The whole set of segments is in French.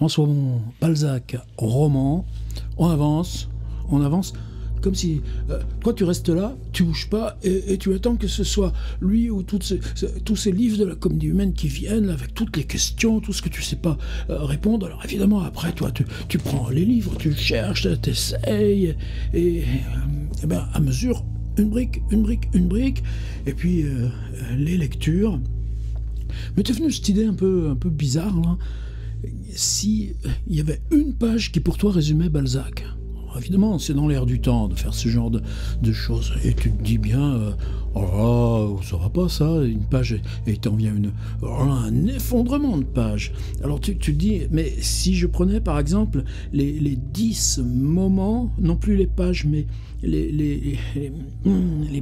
François Bon, Balzac, roman, on avance, comme si toi tu restes là, tu bouges pas et tu attends que ce soit lui ou tous ces livres de la comédie humaine qui viennent avec toutes les questions, tout ce que tu sais pas répondre. Alors évidemment après toi tu prends les livres, tu cherches, tu essayes et ben à mesure une brique et puis les lectures. Mais t'es venu cette idée un peu bizarre là. Si il y avait une page qui pour toi résumait Balzac. Évidemment, c'est dans l'air du temps de faire ce genre de choses. Et tu te dis bien, oh là, ça va pas ça, une page, et t'en vient un effondrement de pages. Alors tu te dis, mais si je prenais par exemple les 10 moments, non plus les pages, mais les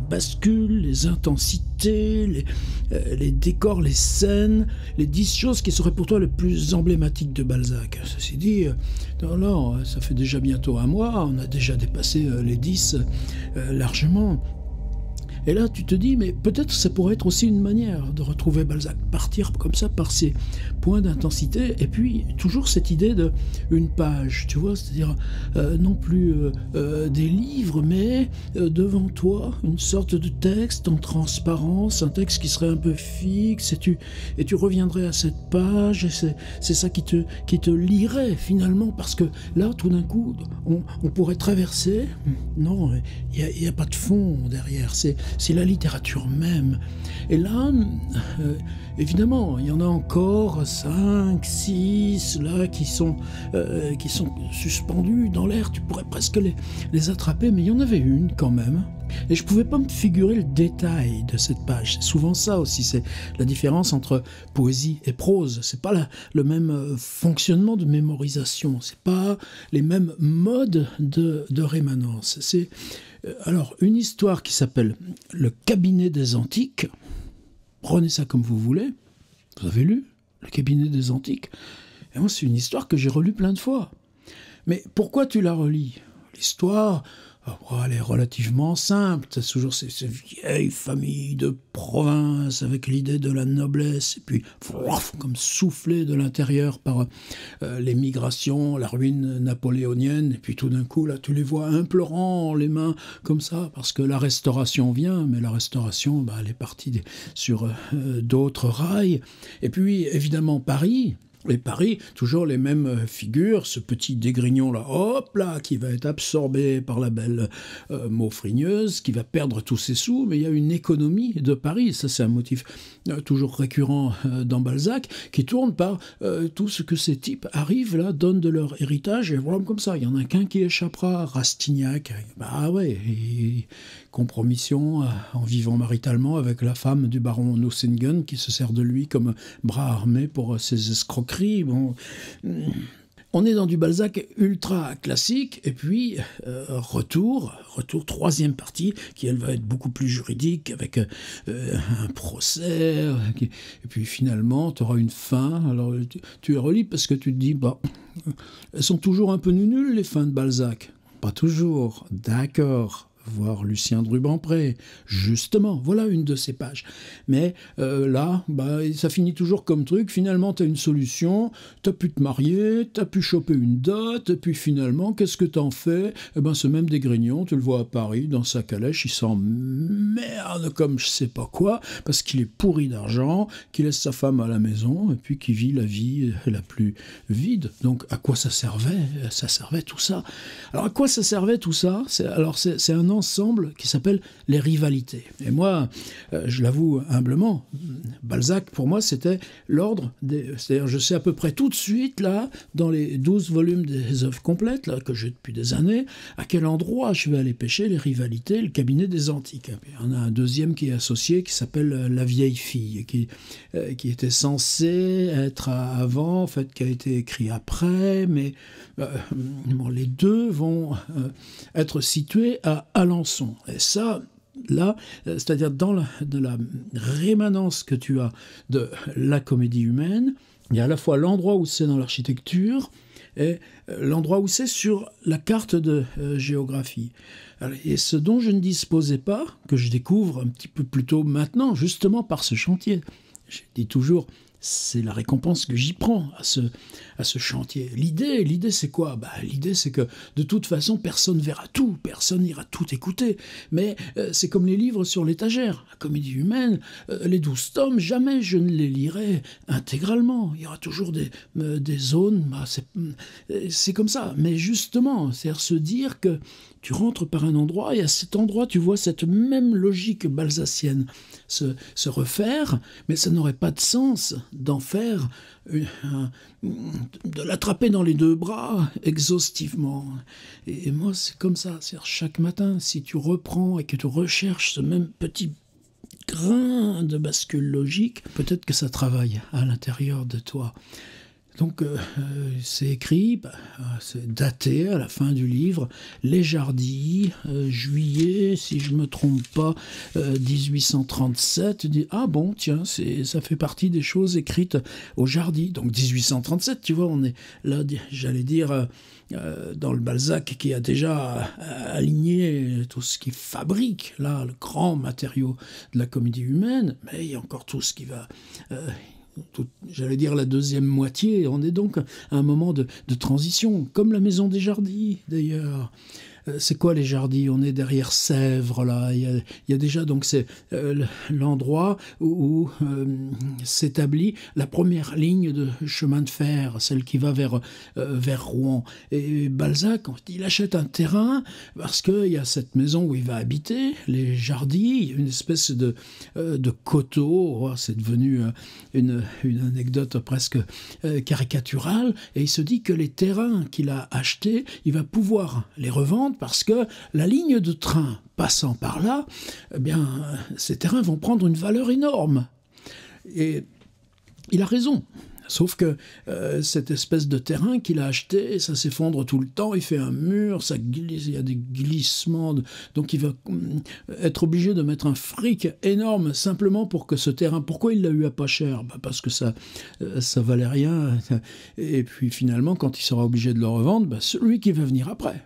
bascules, les intensités, les décors, les scènes, les 10 choses qui seraient pour toi les plus emblématiques de Balzac. Ceci dit, là, ça fait déjà bientôt un mois, on a déjà dépassé les 10 largement. Et là, tu te dis, mais peut-être ça pourrait être aussi une manière de retrouver Balzac, partir comme ça par ses points d'intensité, et puis toujours cette idée de une page, tu vois, c'est-à-dire non plus des livres, mais devant toi, une sorte de texte en transparence, un texte qui serait un peu fixe, et tu reviendrais à cette page, et c'est ça qui te lirait finalement, parce que là, tout d'un coup, on pourrait traverser, non, il n'y a pas de fond derrière, c'est la littérature même. Et là, évidemment, il y en a encore 5, 6 là qui sont suspendus dans l'air. Tu pourrais presque les attraper, mais il y en avait une quand même. Et je ne pouvais pas me figurer le détail de cette page. C'est souvent ça aussi, c'est la différence entre poésie et prose. C'est pas le même fonctionnement de mémorisation, c'est pas les mêmes modes de rémanence. C'est alors une histoire qui s'appelle Le cabinet des antiques. Prenez ça comme vous voulez. Vous avez lu Le cabinet des antiques? Et moi, c'est une histoire que j'ai relue plein de fois. Mais pourquoi tu la relis? L'histoire, elle est relativement simple. C'est toujours ces vieilles familles de province avec l'idée de la noblesse, et puis comme soufflé de l'intérieur par les migrations, la ruine napoléonienne, et puis tout d'un coup, là, tu les vois implorant les mains comme ça, parce que la restauration vient, mais la restauration, elle est partie sur d'autres rails. Et puis, évidemment, Paris. Et Paris, toujours les mêmes figures, ce petit dégrignon-là, hop là, qui va être absorbé par la belle Maufrigneuse, qui va perdre tous ses sous, mais il y a une économie de Paris, ça c'est un motif toujours récurrent dans Balzac, qui tourne par tout ce que ces types arrivent là, donnent de leur héritage, et voilà comme ça, il y en a qu'un qui échappera, Rastignac, compromission en vivant maritalement avec la femme du baron Nucingen, qui se sert de lui comme bras armé pour ses escroqueries. Bon, on est dans du Balzac ultra classique, et puis retour, troisième partie, qui elle va être beaucoup plus juridique, avec un procès, et puis finalement tu auras une fin. Alors tu es relis parce que tu te dis, elles sont toujours un peu nulles les fins de Balzac. Pas toujours, d'accord. Voir Lucien de Rubempré, justement, voilà une de ces pages. Mais là, ça finit toujours comme truc, finalement t'as une solution, t'as pu te marier, t'as pu choper une dot, et puis finalement, qu'est-ce que t'en fais? Ce même Desgrignon, tu le vois à Paris, dans sa calèche, il s'emmerde comme je sais pas quoi, parce qu'il est pourri d'argent, qu'il laisse sa femme à la maison, et puis qu'il vit la vie la plus vide. Donc à quoi ça servait? Ça servait tout ça. Alors à quoi ça servait tout ça? C'est un ensemble qui s'appelle les rivalités. Et moi, je l'avoue humblement, Balzac, pour moi, c'était l'ordre des... C'est-à-dire, je sais à peu près tout de suite, là, dans les 12 volumes des œuvres complètes, là, que j'ai depuis des années, à quel endroit je vais aller pêcher les rivalités, le cabinet des antiques. Et puis, on a un deuxième qui est associé, qui s'appelle La vieille fille, qui était censé être avant, en fait, qui a été écrit après, mais les deux vont être situés à Alençon. Et ça, là, c'est-à-dire dans la rémanence que tu as de la comédie humaine, il y a à la fois l'endroit où c'est dans l'architecture et l'endroit où c'est sur la carte de géographie. Et ce dont je ne disposais pas, que je découvre un petit peu plus tôt maintenant, justement par ce chantier. Je dis toujours, c'est la récompense que j'y prends à ce chantier. L'idée c'est quoi? L'idée c'est que de toute façon personne verra tout, personne n'ira tout écouter, mais c'est comme les livres sur l'étagère, la comédie humaine, les 12 tomes, jamais je ne les lirai intégralement, il y aura toujours des zones, c'est comme ça, mais justement, c'est-à-dire se dire que tu rentres par un endroit et à cet endroit tu vois cette même logique balzacienne se refaire, mais ça n'aurait pas de sens d'en faire, de l'attraper dans les deux bras exhaustivement. Et moi c'est comme ça, c'est-à-dire chaque matin, si tu reprends et que tu recherches ce même petit grain de bascule logique, peut-être que ça travaille à l'intérieur de toi. Donc c'est écrit, c'est daté à la fin du livre, Les Jardis, juillet, si je me trompe pas, 1837. Tu dis, ah bon, tiens, ça fait partie des choses écrites au Jardis. Donc 1837, tu vois, on est là, j'allais dire, dans le Balzac qui a déjà aligné tout ce qui fabrique, là, le grand matériau de la comédie humaine, mais il y a encore tout ce qui va... j'allais dire la deuxième moitié, on est donc à un moment de transition, comme la maison des Jardis d'ailleurs. C'est quoi les Jardis? On est derrière Sèvres, là. Il y a déjà donc c'est l'endroit où s'établit la première ligne de chemin de fer, celle qui va vers Rouen. Et Balzac, il achète un terrain parce qu'il y a cette maison où il va habiter, les Jardis, il y a une espèce de coteau. Oh, c'est devenu une anecdote presque caricaturale. Et il se dit que les terrains qu'il a achetés, il va pouvoir les revendre parce que la ligne de train passant par là, eh bien, ces terrains vont prendre une valeur énorme. Et il a raison. Sauf que cette espèce de terrain qu'il a acheté, ça s'effondre tout le temps, il fait un mur, ça glisse, il y a des glissements, donc il va être obligé de mettre un fric énorme simplement pour que ce terrain... Pourquoi il l'a eu à pas cher? Parce que ça valait rien. Et puis finalement, quand il sera obligé de le revendre, celui qui va venir après...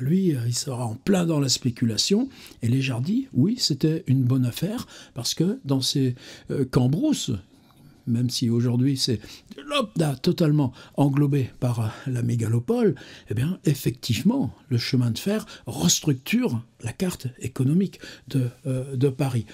lui, il sera en plein dans la spéculation. Et les Jardis, oui, c'était une bonne affaire, parce que dans ces Cambrousse, même si aujourd'hui c'est totalement englobé par la mégalopole, eh bien, effectivement, le chemin de fer restructure la carte économique de Paris.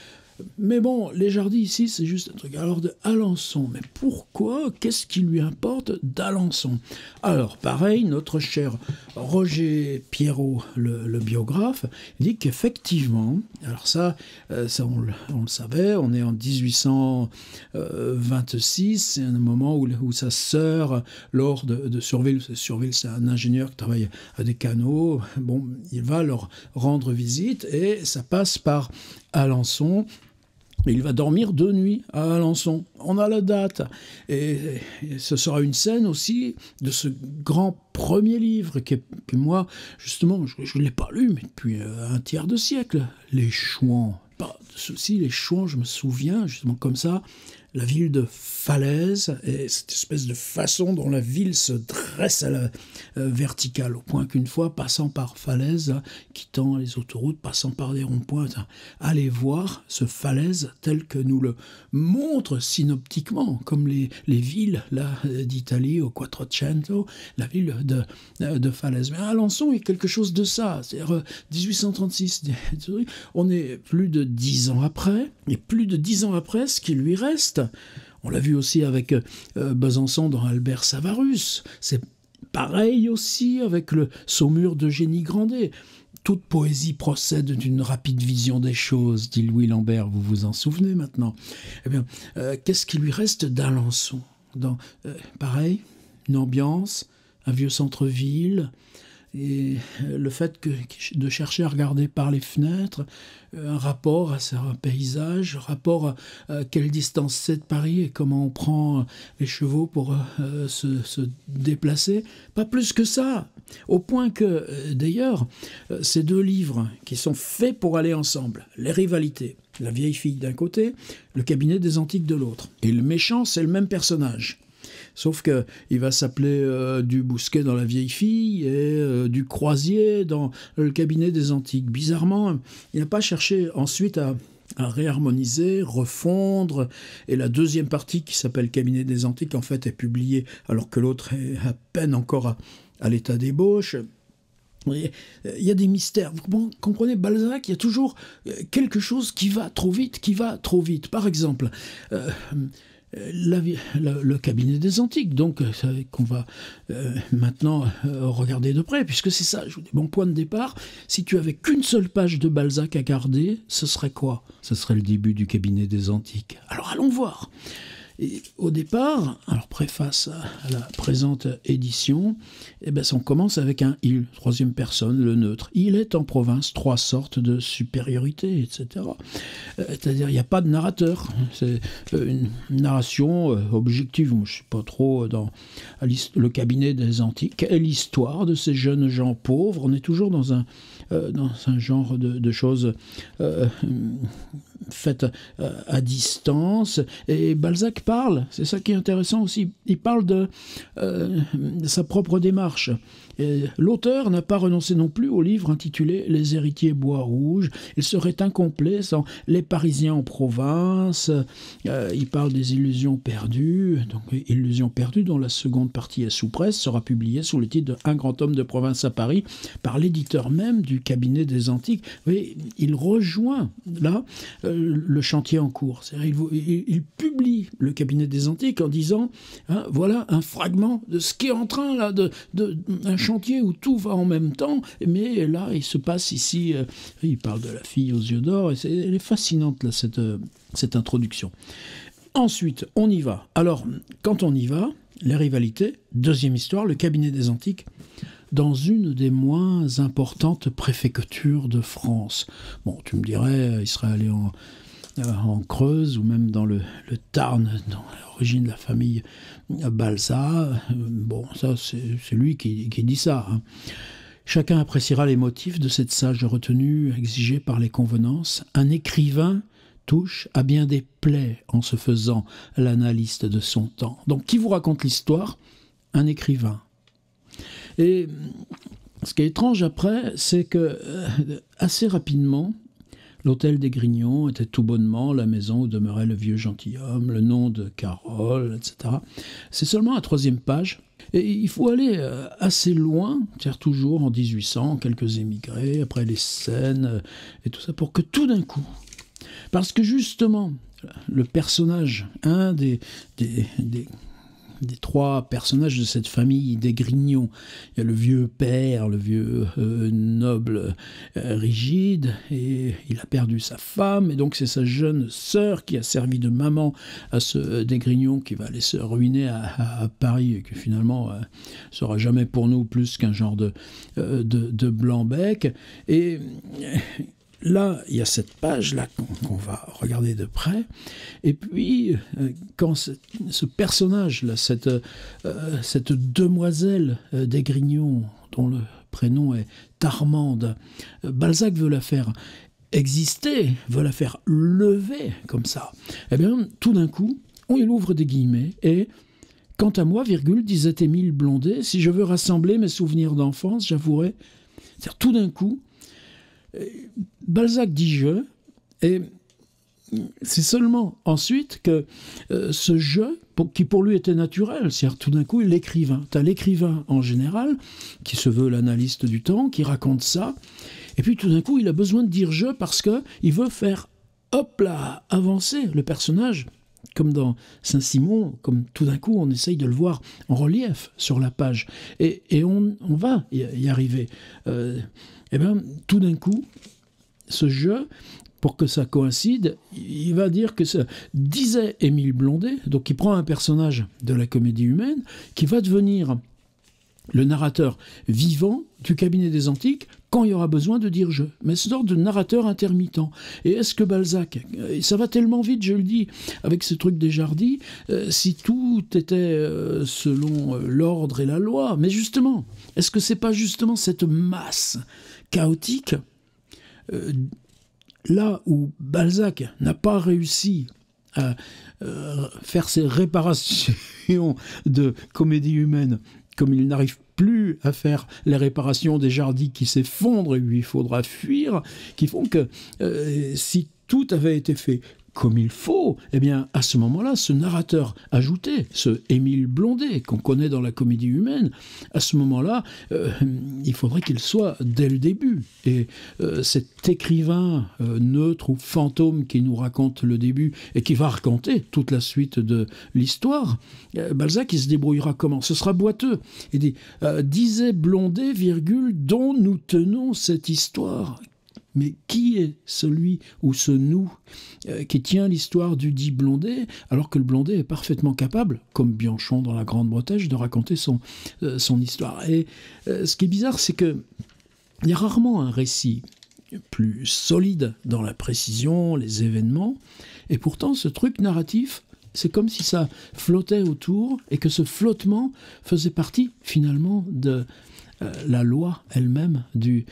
Mais bon, les Jardis ici, c'est juste un truc. Alors de Alençon, mais pourquoi? Qu'est-ce qui lui importe d'Alençon? Alors pareil, notre cher Roger Pierrot, le biographe, dit qu'effectivement, alors ça on le savait, on est en 1826, c'est un moment où sa sœur, Laure de Surville, c'est un ingénieur qui travaille à des canaux, bon, il va leur rendre visite et ça passe par Alençon. Et il va dormir 2 nuits à Alençon. On a la date. Et ce sera une scène aussi de ce grand premier livre que moi, justement, je ne l'ai pas lu, mais depuis un tiers de siècle. Les Chouans. Ceci, les Chouans, je me souviens, justement comme ça, la ville de Falaise, et cette espèce de façon dont la ville se dresse à la verticale, au point qu'une fois, passant par Falaise, quittant les autoroutes, passant par des ronds-points, allez voir ce Falaise tel que nous le montre synoptiquement, comme les villes là d'Italie, au Quattrocento, la ville de Falaise. Mais à Alençon, il y a quelque chose de ça, c'est-à-dire 1836, on est plus de 10 ans après, et plus de 10 ans après, ce qui lui reste, on l'a vu aussi avec Besançon dans Albert Savarus, c'est pareil aussi avec le Saumur d'Eugénie Grandet. Toute poésie procède d'une rapide vision des choses, dit Louis Lambert, vous vous en souvenez maintenant. Eh bien, qu'est-ce qui lui reste d'Alençon? Pareil, une ambiance, un vieux centre-ville, et le fait de chercher à regarder par les fenêtres, un rapport à ce paysage, rapport à quelle distance c'est de Paris et comment on prend les chevaux pour se déplacer. Pas plus que ça. Au point que, d'ailleurs, ces 2 livres qui sont faits pour aller ensemble, les rivalités, la vieille fille d'un côté, le cabinet des antiques de l'autre. Et le méchant, c'est le même personnage. Sauf qu'il va s'appeler du Bousquet dans La Vieille Fille et du Croisier dans Le Cabinet des Antiques. Bizarrement, il n'a pas cherché ensuite à réharmoniser, refondre. Et la deuxième partie, qui s'appelle Cabinet des Antiques, en fait, est publiée alors que l'autre est à peine encore à l'état d'ébauche. Il y a des mystères. Vous comprenez, Balzac, il y a toujours quelque chose qui va trop vite, Par exemple, le cabinet des antiques, donc qu'on va maintenant regarder de près, puisque c'est ça, je vous dis, mon point de départ. Si tu avais qu'une seule page de Balzac à garder, ce serait quoi? Ce serait le début du cabinet des antiques. Alors allons voir. Et au départ, alors préface à la présente édition, on commence avec un « il », troisième personne, le neutre. Il est en province, trois sortes de supériorité, etc. C'est-à-dire, il n'y a pas de narrateur. C'est une narration objective. Moi, je ne suis pas trop dans le cabinet des antiques. Quelle est l'histoire de ces jeunes gens pauvres? On est toujours dans un genre de choses faites à distance. Et Balzac parle, c'est ça qui est intéressant aussi, il parle de sa propre démarche. L'auteur n'a pas renoncé non plus au livre intitulé « Les héritiers bois rouges ». Il serait incomplet sans « Les Parisiens en province ». Il parle des illusions perdues. Donc, illusions perdues, dont la seconde partie est sous presse, sera publiée sous le titre de « Un grand homme de province à Paris » par l'éditeur même du cabinet des antiques. Vous voyez, il rejoint là le chantier en cours. Il publie le cabinet des antiques en disant hein, voilà un fragment de ce qui est en train là, un chantier où tout va en même temps, mais là il se passe ici, il parle de la fille aux yeux d'or, et elle est fascinante là, cette introduction. Ensuite, on y va. Alors, quand on y va, les rivalités, deuxième histoire, le cabinet des antiques, dans une des moins importantes préfectures de France. Bon, tu me dirais, il serait allé en Creuse ou même dans le Tarn, dans l'origine de la famille Balsa. Bon, ça, c'est lui qui dit ça. Hein. Chacun appréciera les motifs de cette sage retenue exigée par les convenances. Un écrivain touche à bien des plaies en se faisant l'analyste de son temps. Donc, qui vous raconte l'histoire? Un écrivain. Et ce qui est étrange après, c'est que assez rapidement, l'hôtel des Grignons était tout bonnement la maison où demeurait le vieux gentilhomme, le nom de Carole, etc. C'est seulement la troisième page. Et il faut aller assez loin, c'est-à-dire toujours en 1800, quelques émigrés, après les scènes et tout ça, pour que tout d'un coup, parce que justement, le personnage, un des trois personnages de cette famille des Grignons. Il y a le vieux père, le vieux noble rigide, et il a perdu sa femme, et donc c'est sa jeune sœur qui a servi de maman à ce des Grignons qui va aller se ruiner à Paris, et qui finalement sera jamais pour nous plus qu'un genre de blanc-bec. Et là, il y a cette page-là qu'on va regarder de près. Et puis, quand ce personnage-là, cette demoiselle des Grignons, dont le prénom est Armande, Balzac veut la faire exister, veut la faire lever comme ça. Eh bien, tout d'un coup, il ouvre des guillemets et... Quant à moi, virgule, disait Émile Blondet, si je veux rassembler mes souvenirs d'enfance, j'avouerai... C'est-à-dire, tout d'un coup, Balzac dit « je », et c'est seulement ensuite que ce « je », qui pour lui était naturel, c'est-à-dire tout d'un coup, l'écrivain. Tu as l'écrivain en général, qui se veut l'analyste du temps, qui raconte ça, et puis tout d'un coup, il a besoin de dire « je » parce qu'il veut faire, hop là, avancer le personnage, comme dans Saint-Simon, comme tout d'un coup, on essaye de le voir en relief sur la page, et on va y arriver. Eh bien, tout d'un coup, ce jeu, pour que ça coïncide, il va dire que ça disait Émile Blondet, donc il prend un personnage de la comédie humaine, qui va devenir le narrateur vivant du cabinet des antiques quand il y aura besoin de dire « je ». Mais ce genre de narrateur intermittent. Et est-ce que Balzac, ça va tellement vite, je le dis, avec ce truc des Jardis, si tout était selon l'ordre et la loi, mais justement, est-ce que c'est pas justement cette masse chaotique, là où Balzac n'a pas réussi à faire ses réparations de comédie humaine, comme il n'arrive plus à faire les réparations des Jardis qui s'effondrent et où il faudra fuir, qui font que si tout avait été fait comme il faut, eh bien, à ce moment-là, ce narrateur ajouté, ce Émile Blondet, qu'on connaît dans la comédie humaine, à ce moment-là, il faudrait qu'il soit dès le début. Et cet écrivain neutre ou fantôme qui nous raconte le début et qui va raconter toute la suite de l'histoire, Balzac, il se débrouillera comment? Ce sera boiteux. Il dit « disait Blondet, virgule, dont nous tenons cette histoire ». Mais qui est celui ou ce nous qui tient l'histoire du dit Blondet, alors que le Blondet est parfaitement capable, comme Bianchon dans La Grande Bretèche, de raconter son histoire. Et ce qui est bizarre, c'est qu'il y a rarement un récit plus solide dans la précision, les événements, et pourtant ce truc narratif, c'est comme si ça flottait autour, et que ce flottement faisait partie finalement de la loi elle-même du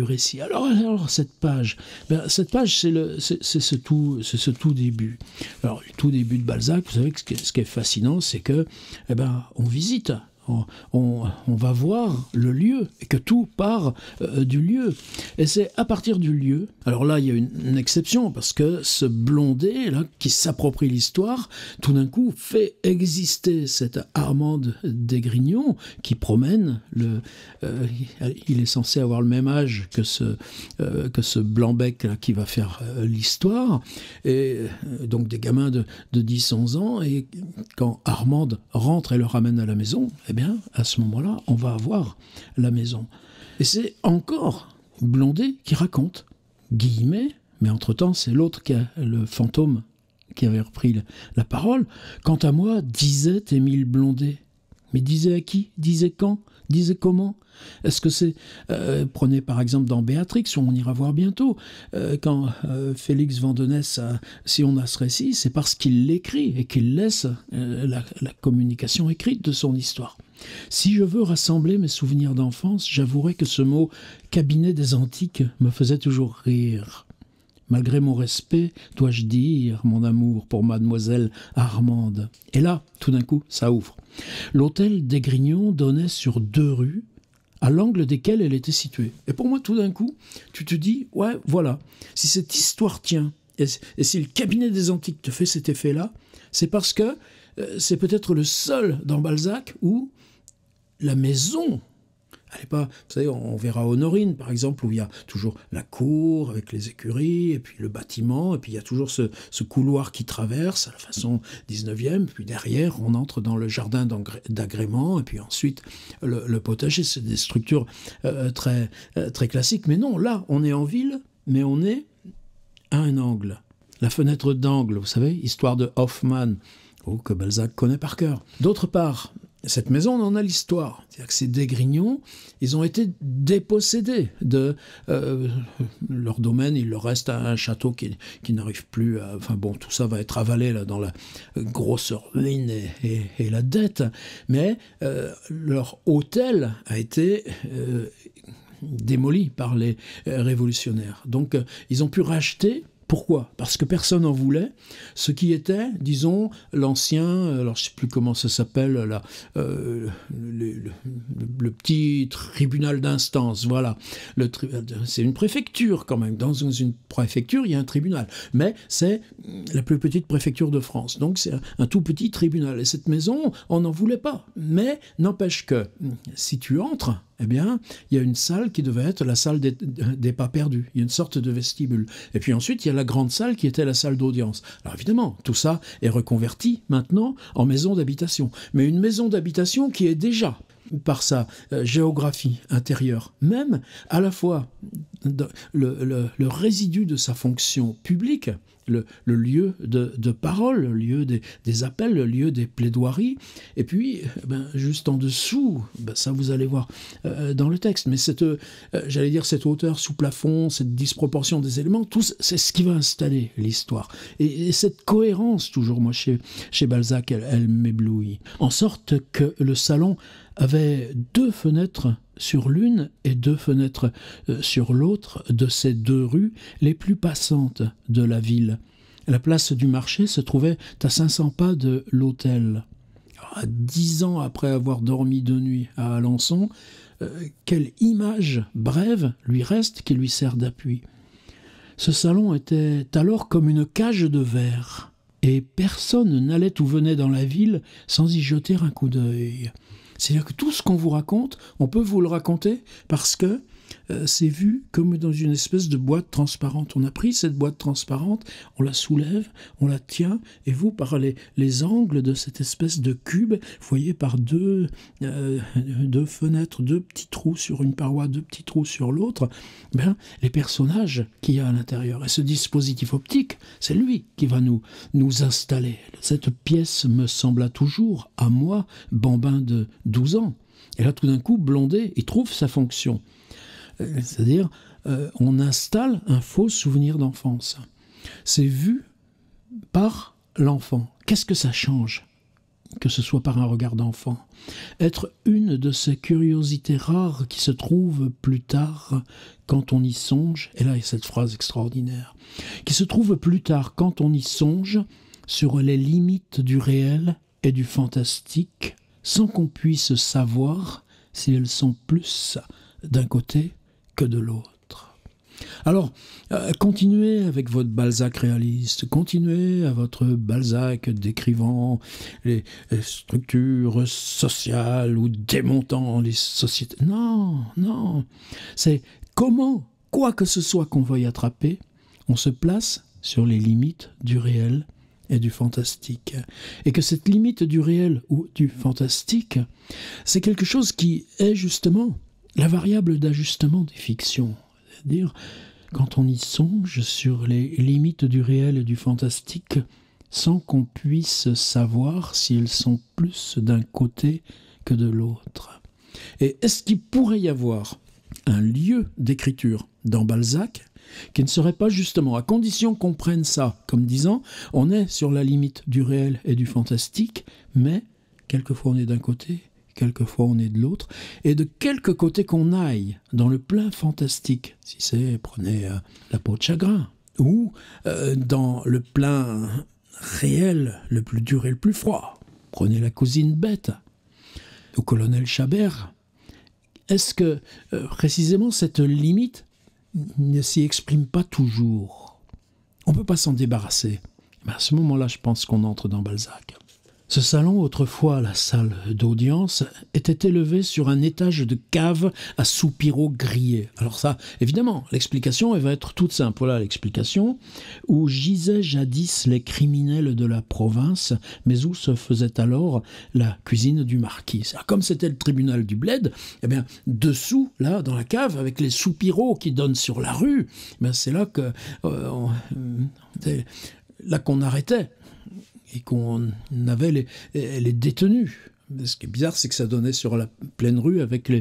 récit. Alors cette page, c'est ce tout début. Alors le tout début de Balzac, vous savez que ce qui est fascinant, c'est que on visite. On va voir le lieu, et que tout part du lieu. Et c'est à partir du lieu, alors là il y a une exception, parce que ce Blondet, là, qui s'approprie l'histoire, tout d'un coup fait exister cette Armande d'Esgrignon, qui promène, il est censé avoir le même âge que ce Blanc-bec là, qui va faire l'histoire, et donc des gamins de 10-11 ans, et quand Armande rentre et le ramène à la maison, à ce moment-là, on va avoir la maison. Et c'est encore Blondet qui raconte, guillemets, mais entre-temps, c'est l'autre, le fantôme, qui avait repris la parole. Quant à moi, disait Émile Blondet. Mais disait à qui? Disait quand? Disait comment? Est-ce que c'est... prenez par exemple dans Béatrix, où on ira voir bientôt, quand Félix Vandenesse, si on a ce récit, c'est parce qu'il l'écrit et qu'il laisse la communication écrite de son histoire. Si je veux rassembler mes souvenirs d'enfance, j'avouerai que ce mot « cabinet des antiques » me faisait toujours rire. Malgré mon respect, dois-je dire, mon amour pour mademoiselle Armande. Et là, tout d'un coup, ça ouvre. L'hôtel d'Esgrignon donnait sur 2 rues, à l'angle desquelles elle était située. Et pour moi, tout d'un coup, tu te dis, ouais, voilà, si cette histoire tient, et si le cabinet des antiques te fait cet effet-là, c'est parce que c'est peut-être le seul dans Balzac où la maison... Elle est pas, vous savez, on verra Honorine, par exemple, où il y a toujours la cour avec les écuries, et puis le bâtiment, et puis il y a toujours ce couloir qui traverse à la façon 19e, puis derrière, on entre dans le jardin d'agrément, et puis ensuite le potager. C'est des structures très, très classiques. Mais non, là, on est en ville, mais on est à un angle. La fenêtre d'angle, vous savez, histoire de Hoffmann, que Balzac connaît par cœur. D'autre part, cette maison, on en a l'histoire. C'est-à-dire que ces d'Esgrignon, ils ont été dépossédés de leur domaine. Il leur reste un château qui n'arrive plus à... Enfin bon, tout ça va être avalé là, dans la grosse ruine et la dette. Mais leur hôtel a été... démoli par les révolutionnaires. Donc, ils ont pu racheter. Pourquoi? Parce que personne n'en voulait. Ce qui était, disons, l'ancien, alors je ne sais plus comment ça s'appelle, le petit tribunal d'instance, voilà. C'est une préfecture quand même. Dans une préfecture, il y a un tribunal. Mais c'est la plus petite préfecture de France. Donc c'est un tout petit tribunal. Et cette maison, on n'en voulait pas. Mais n'empêche que, si tu entres, eh bien, il y a une salle qui devait être la salle des pas perdus. Il y a une sorte de vestibule. Et puis ensuite, il y a la grande salle qui était la salle d'audience. Alors évidemment, tout ça est reconverti maintenant en maison d'habitation. Mais une maison d'habitation qui est déjà, par sa géographie intérieure, même à la fois le résidu de sa fonction publique, le lieu de parole, le lieu des appels, le lieu des plaidoiries, et puis juste en dessous, ça vous allez voir dans le texte, mais cette hauteur sous plafond, cette disproportion des éléments, tout c'est ce qui va installer l'histoire. Et cette cohérence, toujours, moi, chez Balzac, elle m'éblouit. En sorte que le salon avait 2 fenêtres sur l'une et 2 fenêtres sur l'autre de ces 2 rues les plus passantes de la ville. La place du marché se trouvait à 500 pas de l'hôtel. 10 ans après avoir dormi 2 nuits à Alençon, quelle image brève lui reste qui lui sert d'appui. Ce salon était alors comme une cage de verre, et personne n'allait ou venait dans la ville sans y jeter un coup d'œil. C'est-à-dire que tout ce qu'on vous raconte, on peut vous le raconter parce que c'est vu comme dans une espèce de boîte transparente. On a pris cette boîte transparente, on la soulève, on la tient, et vous, par les angles de cette espèce de cube, vous voyez par deux fenêtres, deux petits trous sur une paroi, deux petits trous sur l'autre, ben, les personnages qu'il y a à l'intérieur. Et ce dispositif optique, c'est lui qui va nous installer. Cette pièce me sembla toujours, à moi, bambin de 12 ans. Et là, tout d'un coup, Blondet, il trouve sa fonction. C'est-à-dire, on installe un faux souvenir d'enfance. C'est vu par l'enfant. Qu'est-ce que ça change, que ce soit par un regard d'enfant? Être une de ces curiosités rares qui se trouvent plus tard quand on y songe, et là il y a cette phrase extraordinaire, qui se trouvent plus tard quand on y songe sur les limites du réel et du fantastique, sans qu'on puisse savoir si elles sont plus d'un côté que de l'autre. Alors, continuez avec votre Balzac réaliste, continuez à votre Balzac décrivant les structures sociales ou démontant les sociétés. Non, non. C'est comment, quoi que ce soit qu'on veuille attraper, on se place sur les limites du réel et du fantastique. Et que cette limite du réel ou du fantastique, c'est quelque chose qui est justement la variable d'ajustement des fictions. C'est-à-dire, quand on y songe sur les limites du réel et du fantastique, sans qu'on puisse savoir si elles sont plus d'un côté que de l'autre. Et est-ce qu'il pourrait y avoir un lieu d'écriture dans Balzac qui ne serait pas justement, à condition qu'on prenne ça comme disant, on est sur la limite du réel et du fantastique, mais quelquefois on est d'un côté, quelquefois on est de l'autre, et de quelque côté qu'on aille dans le plein fantastique, si c'est, prenez La peau de chagrin, ou dans le plein réel, le plus dur et le plus froid, prenez La cousine bête, ou Colonel Chabert, est-ce que précisément cette limite ne s'y exprime pas toujours? On ne peut pas s'en débarrasser. Mais à ce moment-là, je pense qu'on entre dans Balzac. Ce salon, autrefois la salle d'audience, était élevé sur un étage de cave à soupiraux grillés. Alors ça, évidemment, l'explication, elle va être toute simple. Voilà l'explication. Où gisaient jadis les criminels de la province, mais où se faisait alors la cuisine du marquis. Comme c'était le tribunal du Bled, eh bien, dessous, là, dans la cave, avec les soupiraux qui donnent sur la rue, eh bien, c'est là que qu'on arrêtait et qu'on avait les détenus. Ce qui est bizarre, c'est que ça donnait sur la pleine rue avec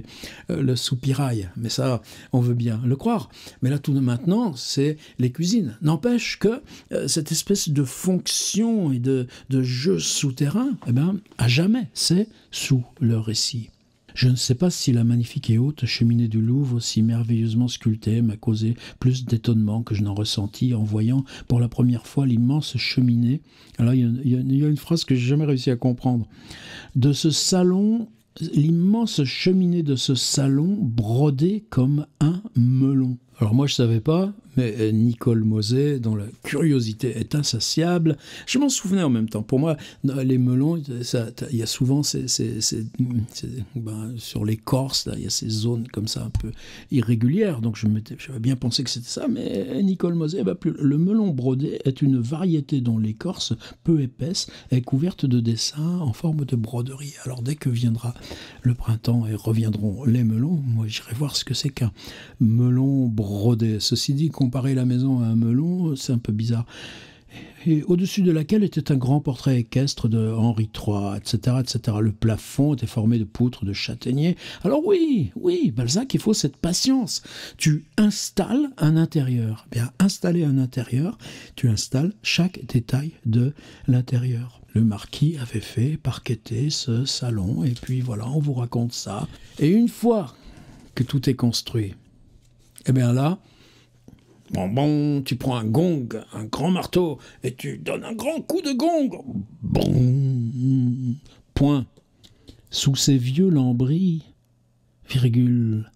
le soupirail. Mais ça, on veut bien le croire. Mais là, tout de maintenant, c'est les cuisines. N'empêche que cette espèce de fonction et de jeu souterrain, eh ben, à jamais, c'est sous le récit. Je ne sais pas si la magnifique et haute cheminée du Louvre, si merveilleusement sculptée, m'a causé plus d'étonnement que je n'en ressentis en voyant pour la première fois l'immense cheminée. Alors il y a une phrase que je n'ai jamais réussi à comprendre. De ce salon, l'immense cheminée de ce salon brodée comme un melon. Alors moi je ne savais pas, mais Nicole Moset, dont la curiosité est insatiable, je m'en souvenais en même temps. Pour moi, les melons, il y a souvent sur l'écorce, il y a ces zones comme ça un peu irrégulières, donc j'avais bien pensé que c'était ça, mais Nicole Moset, le melon brodé est une variété dont l'écorce, peu épaisse, est couverte de dessins en forme de broderie. Alors dès que viendra le printemps et reviendront les melons, moi j'irai voir ce que c'est qu'un melon brodé. Ceci dit, comparer la maison à un melon, c'est un peu bizarre. Et au-dessus de laquelle était un grand portrait équestre de Henri III, etc., etc. Le plafond était formé de poutres de châtaignier. Alors oui, Balzac, il faut cette patience. Tu installes un intérieur. Bien, installer un intérieur, tu installes chaque détail de l'intérieur. Le marquis avait fait parqueter ce salon, et puis voilà, on vous raconte ça. Et une fois que tout est construit, eh bien là, bon, tu prends un gong, un grand marteau, et tu donnes un grand coup de gong. Bon, point. Sous ces vieux lambris, virgule,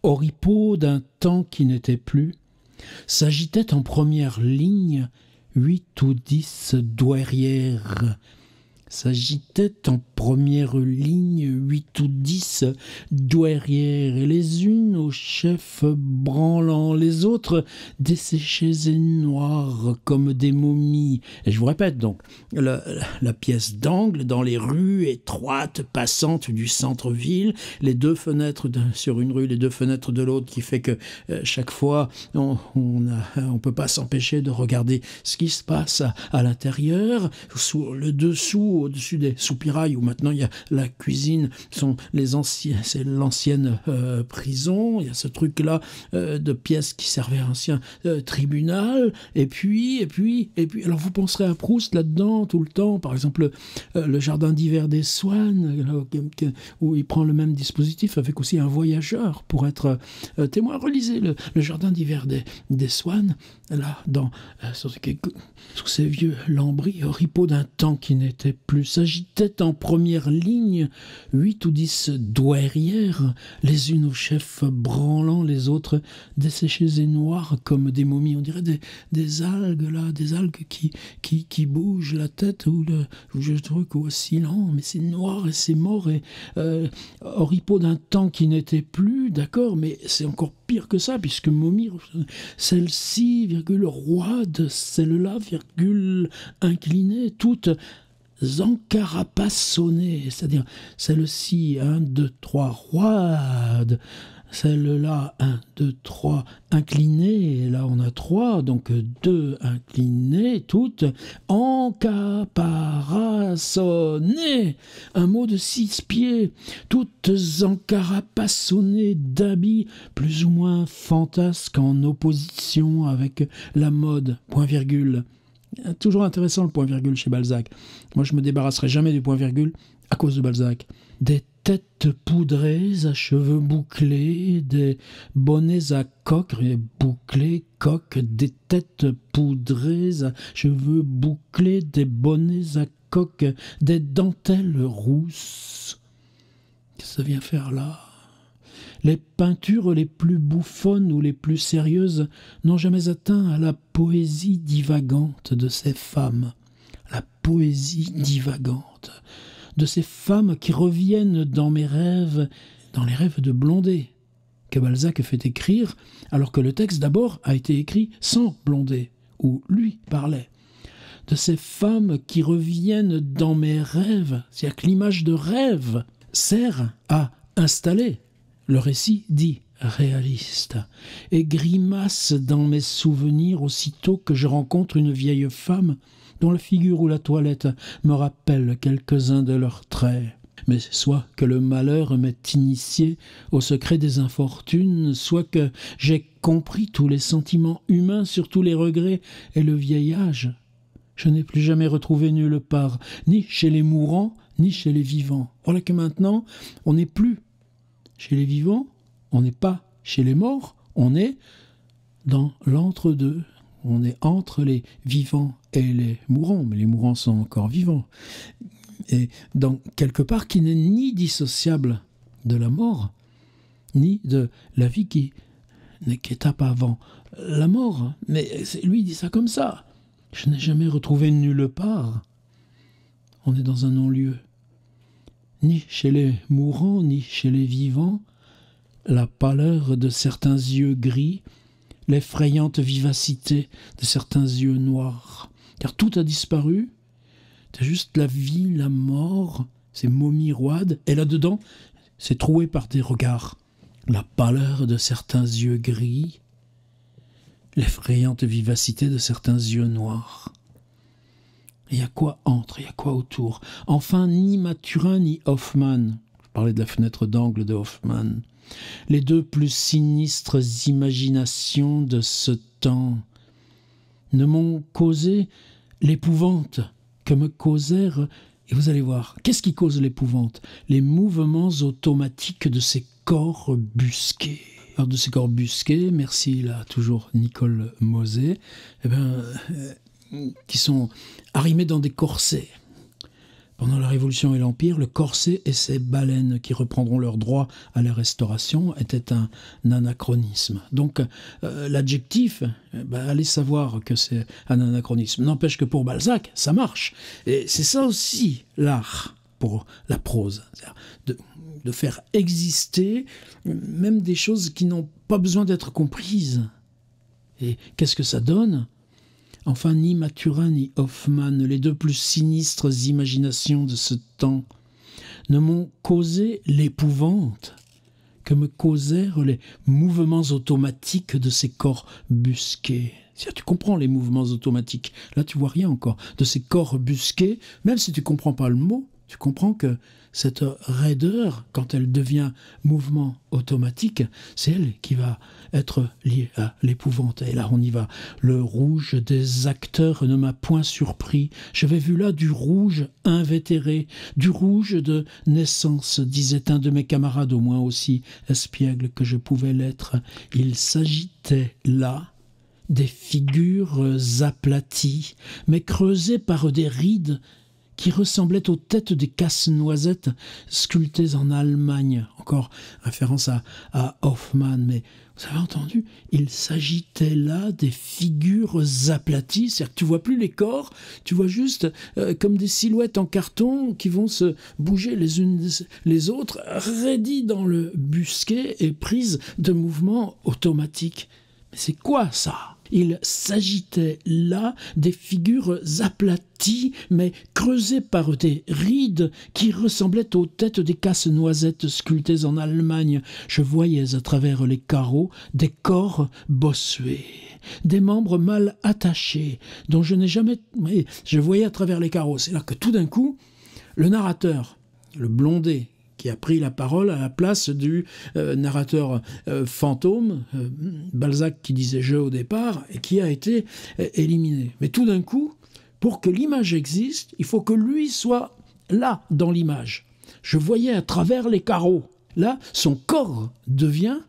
oripeaux d'un temps qui n'était plus, s'agitaient en première ligne 8 ou 10 douairières. S'agitaient en première ligne 8 ou 10 douairières, et les unes au chef branlant, les autres desséchées et noires comme des momies. Et je vous répète donc, la pièce d'angle dans les rues étroites passantes du centre-ville, les deux fenêtres sur une rue, les deux fenêtres de l'autre, qui fait que chaque fois on peut pas s'empêcher de regarder ce qui se passe à l'intérieur, sur le dessous, au-dessus des soupirails où maintenant il y a la cuisine, c'est l'ancienne prison. Il y a ce truc-là de pièces qui servaient à ancien tribunal. Et puis, alors vous penserez à Proust là-dedans tout le temps. Par exemple, le jardin d'hiver des Swann, où il prend le même dispositif avec aussi un voyageur pour être témoin. Relisez le jardin d'hiver des Swann, là, sur ces vieux lambris oripeaux d'un temps qui n'était plus. S'agitaient en première ligne 8 ou 10 douairières, les unes au chef branlant, les autres desséchées et noires comme des momies. On dirait des algues, là, des algues qui bougent la tête ou le truc oscillant, mais c'est noir et c'est mort et oripeaux d'un temps qui n'était plus, d'accord, mais c'est encore pire que ça, puisque momie, celle-ci, virgule, roide, celle-là, virgule, inclinée, toutes encarapassonnées, c'est-à-dire celle-ci, 1, 2, 3, roide, celle-là, 1, 2, 3, inclinée, et là on a 3, donc 2 inclinées, toutes encaparaçonnées, un mot de 6 pieds, toutes encarapassonnées d'habits plus ou moins fantasques en opposition avec la mode, point virgule. Toujours intéressant le point-virgule chez Balzac. Moi, je me débarrasserai jamais du point-virgule à cause de Balzac. Des têtes poudrées à cheveux bouclés, des bonnets à coque, bouclés, coques, des têtes poudrées à cheveux bouclés, des bonnets à coque, des dentelles rousses. Qu'est-ce que ça vient faire là ? Les peintures les plus bouffonnes ou les plus sérieuses n'ont jamais atteint à la poésie divagante de ces femmes. La poésie divagante de ces femmes qui reviennent dans mes rêves, dans les rêves de Blondet, que Balzac fait écrire, alors que le texte d'abord a été écrit sans Blondet, où lui parlait. De ces femmes qui reviennent dans mes rêves, c'est-à-dire que l'image de rêve sert à installer le récit dit réaliste, et grimace dans mes souvenirs aussitôt que je rencontre une vieille femme dont la figure ou la toilette me rappelle quelques-uns de leurs traits. Mais soit que le malheur m'ait initié au secret des infortunes, soit que j'ai compris tous les sentiments humains, surtout les regrets et le vieil âge. Je n'ai plus jamais retrouvé nulle part, ni chez les mourants, ni chez les vivants. Voilà que maintenant, on n'est plus chez les vivants, on n'est pas chez les morts, on est dans l'entre-deux. On est entre les vivants et les mourants, mais les mourants sont encore vivants. Et dans quelque part qui n'est ni dissociable de la mort, ni de la vie qui étape avant la mort. Mais lui il dit ça comme ça. Je n'ai jamais retrouvé nulle part. On est dans un non-lieu. Ni chez les mourants, ni chez les vivants, la pâleur de certains yeux gris, l'effrayante vivacité de certains yeux noirs. Car tout a disparu, c'est juste la vie, la mort, ces momies roides, et là-dedans, c'est troué par des regards. La pâleur de certains yeux gris, l'effrayante vivacité de certains yeux noirs. Il y a quoi entre, il y a quoi autour. Enfin, ni Maturin ni Hoffmann, je parlais de la fenêtre d'angle de Hoffmann, les deux plus sinistres imaginations de ce temps, ne m'ont causé l'épouvante que me causèrent, et vous allez voir, qu'est-ce qui cause l'épouvante ? Les mouvements automatiques de ces corps busqués. Alors de ces corps busqués, merci là toujours Nicole Mosé, qui sont arrimés dans des corsets Pendant la Révolution et l'Empire, le corset et ses baleines qui reprendront leur droit à la restauration étaient un anachronisme. Donc l'adjectif, allez savoir que c'est un anachronisme. N'empêche que pour Balzac, ça marche. Et c'est ça aussi l'art pour la prose. C'est-à-dire de faire exister même des choses qui n'ont pas besoin d'être comprises. Et qu'est-ce que ça donne ? Enfin, ni Maturin ni Hoffmann, les deux plus sinistres imaginations de ce temps, ne m'ont causé l'épouvante que me causèrent les mouvements automatiques de ces corps busqués. Tu comprends les mouvements automatiques. Là, tu vois rien encore. De ces corps busqués, même si tu comprends pas le mot, tu comprends que cette raideur, quand elle devient mouvement automatique, c'est elle qui va être liée à l'épouvante. Et là, on y va. Le rouge des acteurs ne m'a point surpris. J'avais vu là du rouge invétéré, du rouge de naissance, disait un de mes camarades, au moins aussi espiègle que je pouvais l'être. Il s'agitait là des figures aplaties, mais creusées par des rides qui ressemblaient aux têtes des casse-noisettes sculptées en Allemagne. Encore référence à Hoffmann, mais vous avez entendu, il s'agitait là des figures aplaties, c'est-à-dire que tu vois plus les corps, tu vois juste comme des silhouettes en carton qui vont se bouger les unes les autres, raidies dans le busquet et prises de mouvements automatiques. Mais c'est quoi ça ? Il s'agitait là des figures aplaties, mais creusées par des rides qui ressemblaient aux têtes des casse-noisettes sculptées en Allemagne. Je voyais à travers les carreaux des corps bossués, des membres mal attachés, dont je n'ai jamais... Mais je voyais à travers les carreaux. C'est là que tout d'un coup, le narrateur, le blondet, qui a pris la parole à la place du narrateur fantôme, Balzac qui disait « je » au départ, et qui a été éliminé. Mais tout d'un coup, pour que l'image existe, il faut que lui soit là, dans l'image. Je voyais à travers les carreaux. Là, son corps devient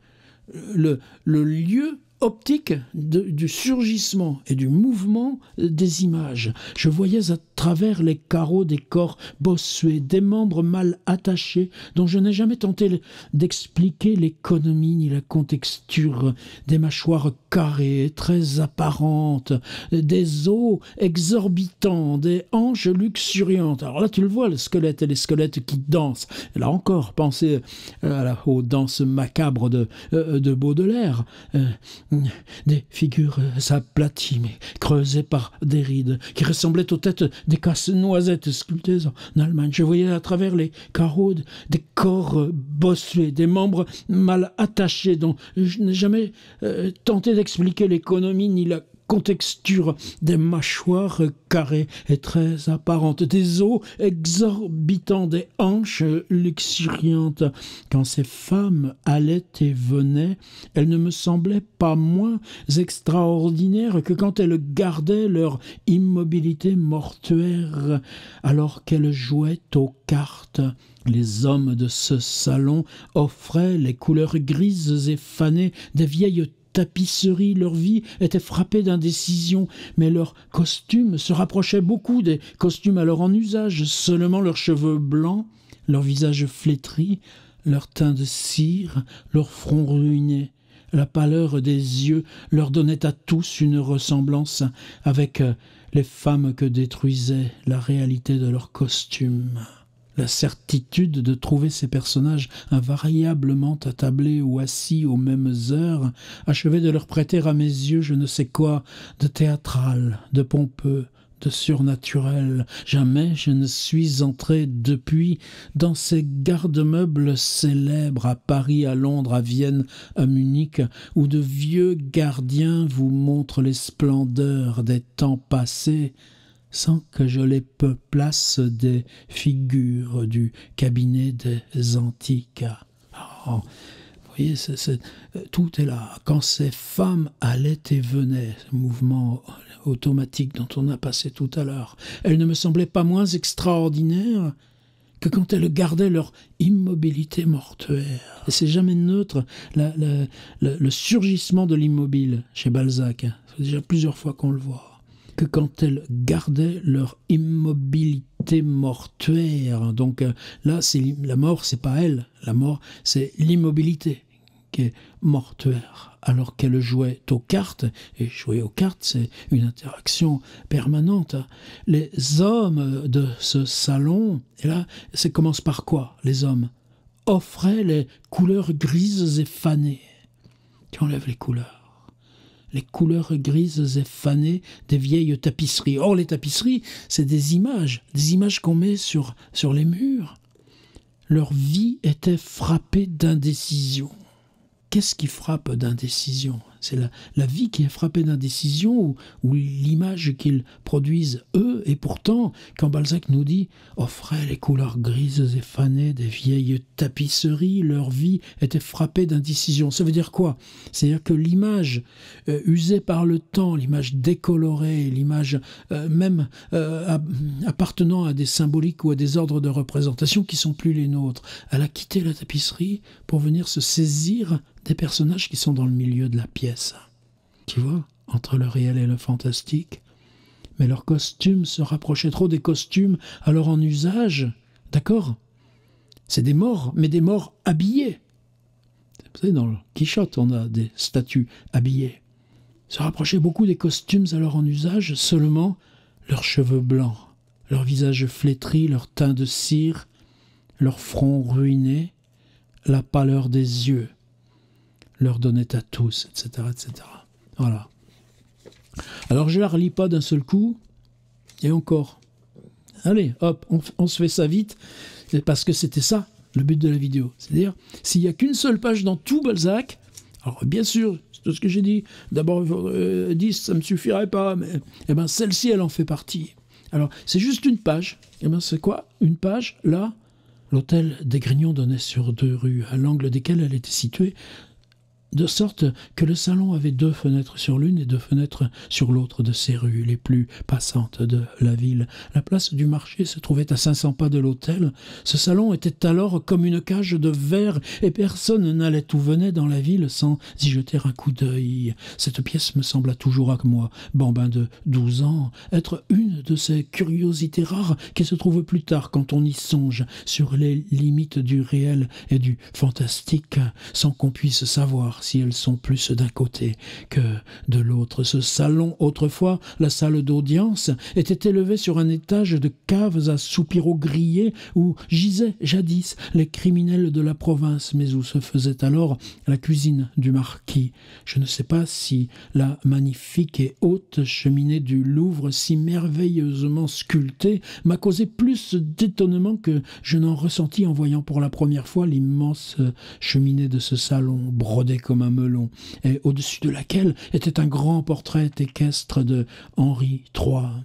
le lieu optique du surgissement et du mouvement des images. Je voyais à travers les carreaux des corps bossués, des membres mal attachés, dont je n'ai jamais tenté d'expliquer l'économie ni la contexture, des mâchoires carrées, très apparentes, des os exorbitants, des hanches luxuriantes. Alors là, tu le vois, le squelette et les squelettes qui dansent. Et là encore, pensez aux danses macabres de Baudelaire. Des figures aplaties, mais creusées par des rides, qui ressemblaient aux têtes des casse-noisettes sculptées en Allemagne. Je voyais à travers les carreaux des corps bossués, des membres mal attachés, dont je n'ai jamais tenté d'expliquer l'économie ni la contexture, des mâchoires carrées et très apparentes, des os exorbitants, des hanches luxuriantes. Quand ces femmes allaient et venaient, elles ne me semblaient pas moins extraordinaires que quand elles gardaient leur immobilité mortuaire alors qu'elles jouaient aux cartes. Les hommes de ce salon offraient les couleurs grises et fanées des vieilles tapisserie, leur vie était frappée d'indécision, mais leurs costumes se rapprochaient beaucoup des costumes alors en usage. Seulement leurs cheveux blancs, leur visage flétri, leur teint de cire, leur front ruiné, la pâleur des yeux leur donnaient à tous une ressemblance avec les femmes que détruisait la réalité de leurs costumes. La certitude de trouver ces personnages invariablement attablés ou assis aux mêmes heures achevait de leur prêter à mes yeux je ne sais quoi de théâtral, de pompeux, de surnaturel. Jamais je ne suis entré depuis dans ces garde-meubles célèbres à Paris, à Londres, à Vienne, à Munich, où de vieux gardiens vous montrent les splendeurs des temps passés, sans que je les peuplasse des figures du cabinet des antiques. Oh, vous voyez, tout est là. Quand ces femmes allaient et venaient, ce mouvement automatique dont on a passé tout à l'heure, elles ne me semblaient pas moins extraordinaires que quand elles gardaient leur immobilité mortuaire. Et c'est jamais neutre, le surgissement de l'immobile chez Balzac. C'est déjà plusieurs fois qu'on le voit. que quand elles gardaient leur immobilité mortuaire. Donc là, la mort, c'est pas elle. La mort, c'est l'immobilité qui est mortuaire. Alors qu'elle jouait aux cartes, et jouer aux cartes, c'est une interaction permanente. Les hommes de ce salon, et là, ça commence par quoi, les hommes offraient les couleurs grises et fanées. Tu enlèves les couleurs grises et fanées des vieilles tapisseries. Or, les tapisseries, c'est des images qu'on met sur les murs. Leur vie était frappée d'indécision. Qu'est-ce qui frappe d'indécision? C'est la vie qui est frappée d'indécision ou l'image qu'ils produisent eux. Et pourtant, quand Balzac nous dit « offraient les couleurs grises et fanées des vieilles tapisseries », leur vie était frappée d'indécision. Ça veut dire quoi? C'est-à-dire que l'image usée par le temps, l'image décolorée, l'image même appartenant à des symboliques ou à des ordres de représentation qui ne sont plus les nôtres, elle a quitté la tapisserie pour venir se saisir des personnages qui sont dans le milieu de la pièce. Tu vois, entre le réel et le fantastique. Mais leurs costumes se rapprochaient trop des costumes alors en usage. D'accord? C'est des morts, mais des morts habillés. Vous savez, dans le Quichotte, on a des statues habillées. Se rapprochaient beaucoup des costumes alors en usage, seulement leurs cheveux blancs, leur visage flétri, leur teint de cire, leur front ruiné, la pâleur des yeux leur donnait à tous, etc., etc. Voilà. Alors je la relis pas d'un seul coup, et encore. Allez, hop, on se fait ça vite, parce que c'était ça, le but de la vidéo. C'est-à-dire, s'il n'y a qu'une seule page dans tout Balzac, alors bien sûr, c'est tout ce que j'ai dit, d'abord 10, ça ne me suffirait pas, mais eh ben, celle-ci, elle en fait partie. Alors, c'est juste une page. Eh ben, c'est quoi? Une page, là, l'hôtel des Grignons donnait sur 2 rues, à l'angle desquelles elle était située, de sorte que le salon avait 2 fenêtres sur l'une et 2 fenêtres sur l'autre de ces rues les plus passantes de la ville. La place du marché se trouvait à 500 pas de l'hôtel. Ce salon était alors comme une cage de verre et personne n'allait ou venait dans la ville sans y jeter un coup d'œil. Cette pièce me sembla toujours à moi, bambin de 12 ans, être une de ces curiosités rares qui se trouvent plus tard quand on y songe sur les limites du réel et du fantastique sans qu'on puisse savoir si elles sont plus d'un côté que de l'autre. Ce salon, autrefois la salle d'audience, était élevé sur un étage de caves à soupiraux grillés où gisaient jadis les criminels de la province, mais où se faisait alors la cuisine du marquis. Je ne sais pas si la magnifique et haute cheminée du Louvre, si merveilleusement sculptée, m'a causé plus d'étonnement que je n'en ressentis en voyant pour la première fois l'immense cheminée de ce salon, brodée comme un melon, et au-dessus de laquelle était un grand portrait équestre de Henri III.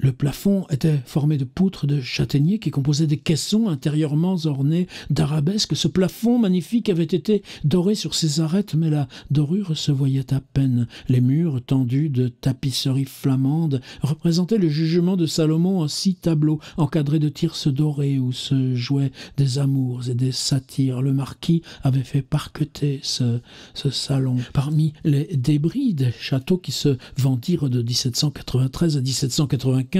Le plafond était formé de poutres de châtaignier qui composaient des caissons intérieurement ornés d'arabesques. Ce plafond magnifique avait été doré sur ses arêtes, mais la dorure se voyait à peine. Les murs tendus de tapisseries flamandes représentaient le jugement de Salomon en 6 tableaux encadrés de thyrses dorés où se jouaient des amours et des satires. Le marquis avait fait parqueter ce salon. Parmi les débris des châteaux qui se vendirent de 1793 à 1795,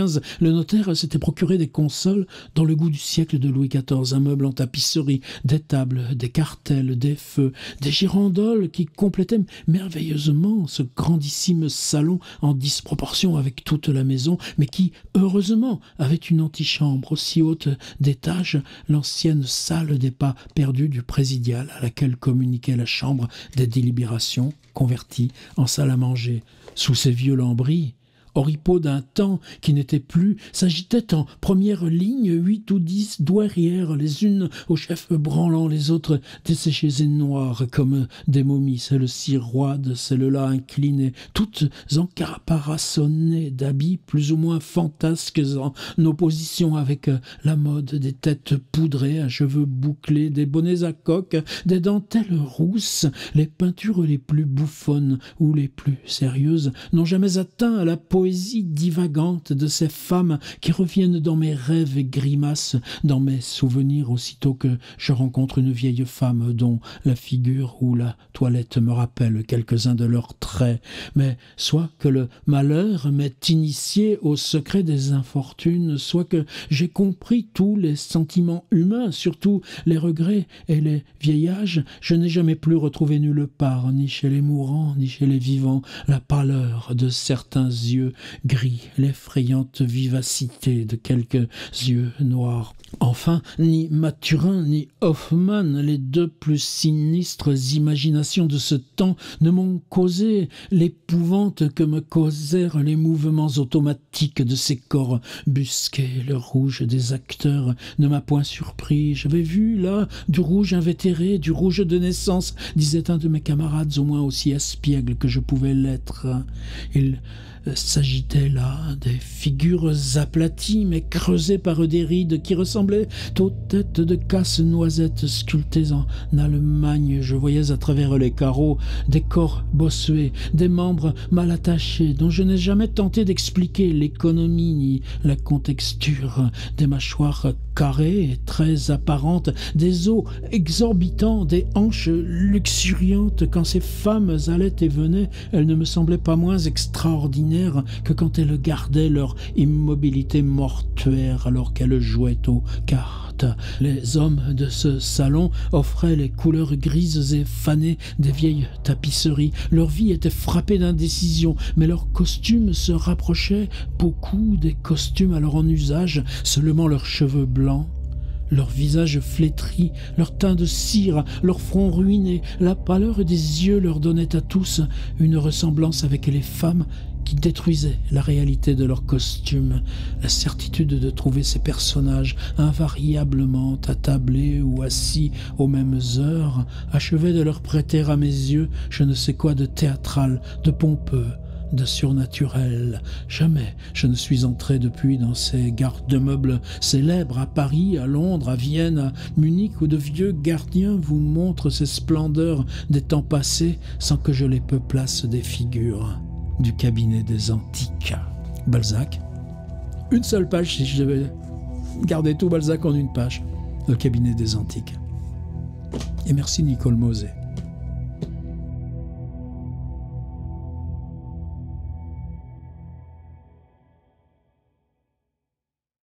le notaire s'était procuré des consoles dans le goût du siècle de Louis XIV, un meuble en tapisserie, des tables, des cartels, des feux, des girandoles qui complétaient merveilleusement ce grandissime salon en disproportion avec toute la maison, mais qui, heureusement, avait une antichambre aussi haute d'étage, l'ancienne salle des pas perdus du présidial à laquelle communiquait la chambre des délibérations, convertie en salle à manger. Sous ces vieux lambris, oripeaux d'un temps qui n'était plus, s'agitaient en première ligne 8 ou 10 douairières, les unes aux chefs branlants, les autres desséchées et noires comme des momies, celles-ci roides, celles-là inclinées, toutes encaparaçonnées d'habits plus ou moins fantasques en opposition avec la mode, des têtes poudrées à cheveux bouclés, des bonnets à coque, des dentelles rousses. Les peintures les plus bouffonnes ou les plus sérieuses n'ont jamais atteint à la peau poésie divagante de ces femmes qui reviennent dans mes rêves et grimaces, dans mes souvenirs aussitôt que je rencontre une vieille femme dont la figure ou la toilette me rappelle quelques-uns de leurs traits. Mais soit que le malheur m'ait initié au secret des infortunes, soit que j'ai compris tous les sentiments humains, surtout les regrets et les vieillasses, je n'ai jamais plus retrouvé nulle part, ni chez les mourants, ni chez les vivants, la pâleur de certains yeux gris, l'effrayante vivacité de quelques yeux noirs. Enfin, ni Maturin ni Hoffmann, les deux plus sinistres imaginations de ce temps, ne m'ont causé l'épouvante que me causèrent les mouvements automatiques de ces corps busqués. Le rouge des acteurs ne m'a point surpris. J'avais vu là du rouge invétéré, du rouge de naissance, disait un de mes camarades, au moins aussi espiègle que je pouvais l'être. Il s'agitait là des figures aplaties mais creusées par des rides qui ressemblaient aux têtes de casse-noisettes sculptées en Allemagne. Je voyais à travers les carreaux des corps bossués, des membres mal attachés dont je n'ai jamais tenté d'expliquer l'économie ni la contexture, des mâchoires carrées et très apparentes, des os exorbitants, des hanches luxuriantes. Quand ces femmes allaient et venaient, elles ne me semblaient pas moins extraordinaires que quand elles gardaient leur immobilité mortuaire alors qu'elles jouaient aux cartes. Les hommes de ce salon offraient les couleurs grises et fanées des vieilles tapisseries. Leur vie était frappée d'indécision, mais leurs costumes se rapprochaient beaucoup des costumes alors en usage, seulement leurs cheveux blancs, leur visage flétri, leur teint de cire, leur front ruiné, la pâleur des yeux leur donnaient à tous une ressemblance avec les femmes qui détruisait la réalité de leurs costumes. La certitude de trouver ces personnages invariablement attablés ou assis aux mêmes heures achevait de leur prêter à mes yeux je ne sais quoi de théâtral, de pompeux, de surnaturel. Jamais je ne suis entré depuis dans ces garde-meubles célèbres à Paris, à Londres, à Vienne, à Munich, où de vieux gardiens vous montrent ces splendeurs des temps passés sans que je les peuplasse des figures du cabinet des antiques. Balzac. Une seule page si je devais garder tout Balzac en une page. Le cabinet des antiques. Et merci Nicole Moset.